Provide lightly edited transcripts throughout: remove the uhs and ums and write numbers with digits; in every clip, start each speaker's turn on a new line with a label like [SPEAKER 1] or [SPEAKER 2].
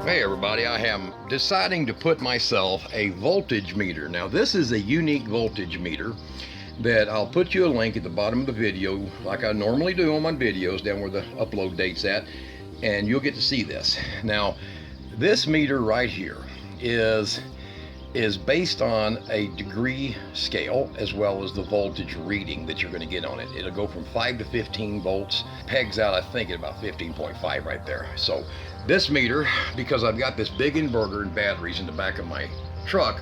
[SPEAKER 1] Hey everybody, I am deciding to put myself a voltage meter. Now this is a unique voltage meter that I'll put you a link at the bottom of the video like I normally do on my videos down where the upload date's at, and you'll get to see this. Now this meter right here is based on a degree scale as well as the voltage reading that you're going to get on it. It'll go from 5 to 15 volts, pegs out I think at about 15.5 right there. So this meter, because I've got this big inverter and batteries in the back of my truck,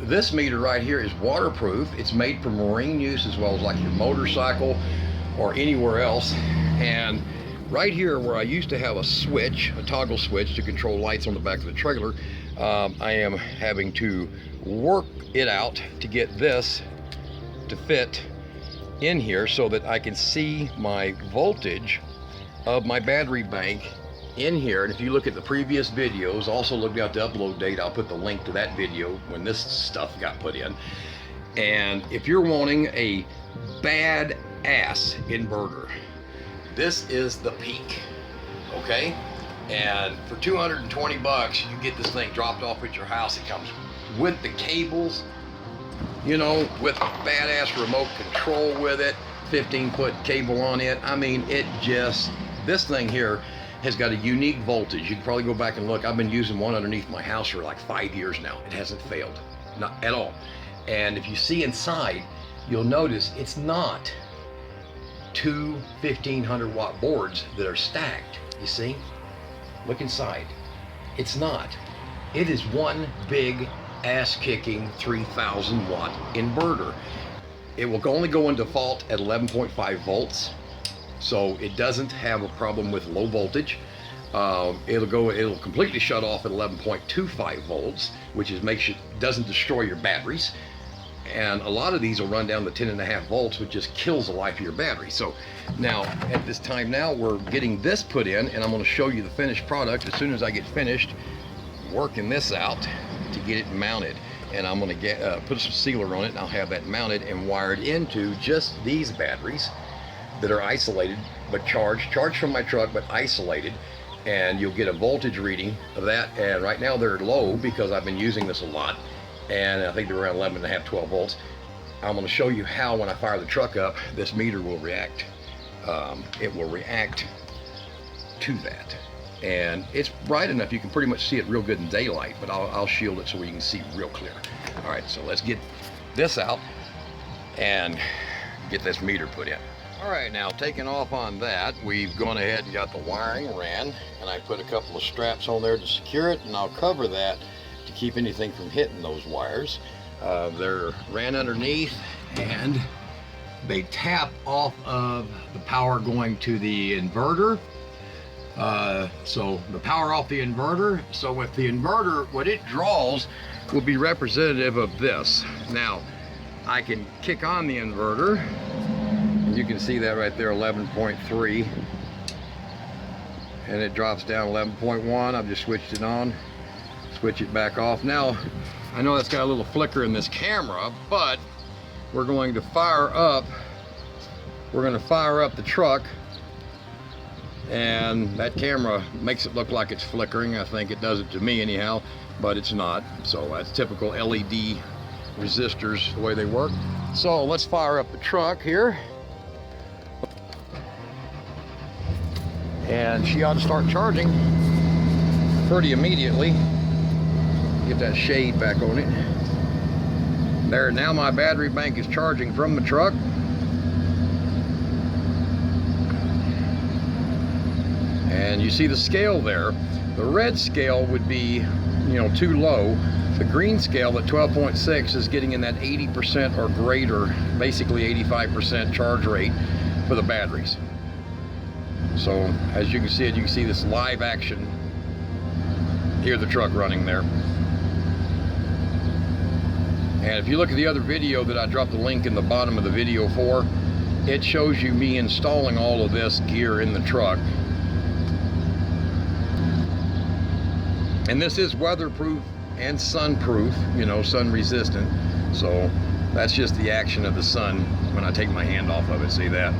[SPEAKER 1] this meter right here is waterproof. It's made for marine use as well as like your motorcycle or anywhere else. And right here where I used to have a switch, a toggle switch to control lights on the back of the trailer, I am having to work it out to get this to fit in here so that I can see my voltage of my battery bank in here. And if you look at the previous videos, also look at the upload date, I'll put the link to that video when this stuff got put in. And if you're wanting a bad ass inverter, this is the peak, okay? And for 220 bucks, you get this thing dropped off at your house. It comes with the cables, you know, with a badass remote control with it, 15-foot cable on it. I mean, this thing here has got a unique voltage. You can probably go back and look. I've been using one underneath my house for like 5 years now. It hasn't failed, not at all. And if you see inside, you'll notice it's not two 1500 watt boards that are stacked. You see? Look inside. It's not. It is one big ass-kicking 3000 watt inverter. It will only go in default at 11.5 volts. So it doesn't have a problem with low voltage. It'll completely shut off at 11.25 volts, which doesn't destroy your batteries. And a lot of these will run down to 10.5 volts, which just kills the life of your battery. So now at this time now we're getting this put in, and I'm going to show you the finished product as soon as I get finished working this out to get it mounted. And I'm going to put some sealer on it, and I'll have that mounted and wired into just these batteries that are isolated but charged from my truck but isolated. And you'll get a voltage reading of that, and right now they're low because I've been using this a lot, and I think they're around 11.5, 12 volts. I'm going to show you how when I fire the truck up, this meter will react. It will react to that, and it's bright enough you can pretty much see it real good in daylight, but I'll shield it so we can see real clear. All right, so let's get this out and get this meter put in. All right, now taking off on that, we've gone ahead and got the wiring ran, and I put a couple of straps on there to secure it, and I'll cover that to keep anything from hitting those wires. They're ran underneath, and they tap off of the power going to the inverter. So the power off the inverter. So with the inverter, what it draws will be representative of this. Now, I can kick on the inverter. You can see that right there, 11.3, and it drops down 11.1. I've just switched it on, switch it back off. Now, I know that's got a little flicker in this camera, but we're going to fire up the truck, and that camera makes it look like it's flickering. I think it does it to me anyhow, but it's not. So that's typical LED resistors, the way they work. So let's fire up the truck here. And she ought to start charging pretty immediately. Get that shade back on it. There, now my battery bank is charging from the truck. And you see the scale there. The red scale would be, you know, too low. The green scale at 12.6 is getting in that 80% or greater, basically 85% charge rate for the batteries. So as you can see it, you can see this live action. Hear the truck running there. And if you look at the other video that I dropped the link in the bottom of the video for, it shows you me installing all of this gear in the truck. And this is weatherproof and sunproof, you know, sun resistant. So that's just the action of the sun when I take my hand off of it. See that?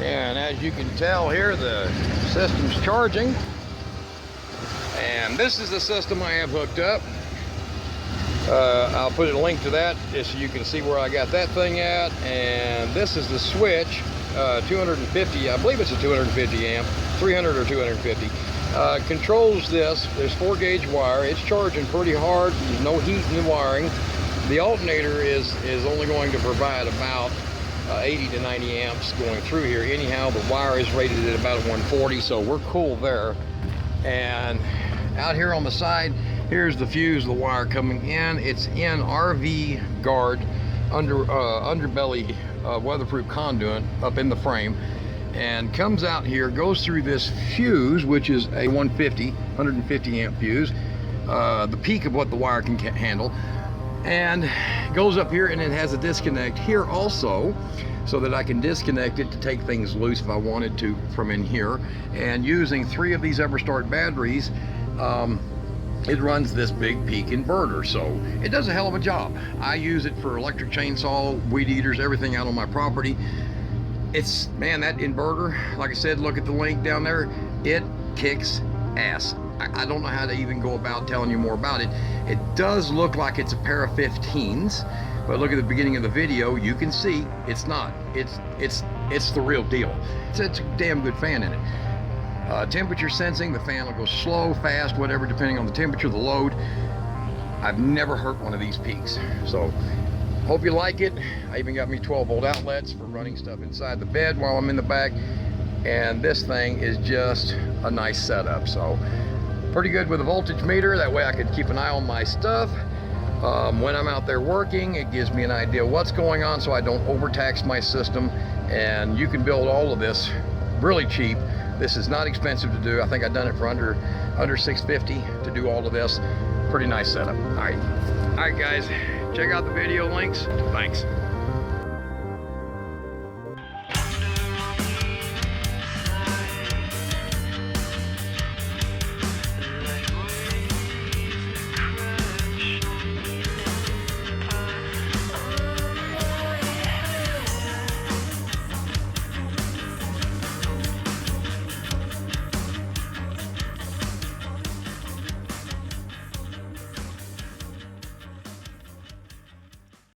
[SPEAKER 1] And as you can tell here, the system's charging. And this is the system I have hooked up. I'll put a link to that just so you can see where I got that thing at. And this is the switch, 250, I believe it's a 250 amp, 300 or 250. Controls this. There's 4-gauge wire. It's charging pretty hard. There's no heat in the wiring. The alternator is only going to provide about 80 to 90 amps going through here. Anyhow, the wire is rated at about 140, so we're cool there. And out here on the side, here's the fuse, the wire coming in. It's in RV guard underbelly weatherproof conduit up in the frame, and comes out here, goes through this fuse, which is a 150 amp fuse, the peak of what the wire can handle, and goes up here, and it has a disconnect here also, so that I can disconnect it to take things loose if I wanted to from in here. And using 3 of these EverStart batteries, it runs this big peak inverter, so it does a hell of a job. I use it for electric chainsaw, weed eaters, everything out on my property. It's, man, that inverter, like I said, look at the link down there, it kicks ass. I don't know how to even go about telling you more about it. It does look like it's a pair of 15s, but look at the beginning of the video, you can see it's not. It's the real deal. It's a damn good fan in it. Temperature sensing, the fan will go slow, fast, whatever, depending on the temperature, the load. I've never hurt one of these peaks. So, hope you like it. I even got me 12-volt outlets for running stuff inside the bed while I'm in the back. And this thing is just a nice setup. So, pretty good with a voltage meter. That way I can keep an eye on my stuff. When I'm out there working, it gives me an idea what's going on so I don't overtax my system. And you can build all of this really cheap. This is not expensive to do. I think I've done it for under $650 to do all of this. Pretty nice setup. All right guys, check out the video links. Thanks.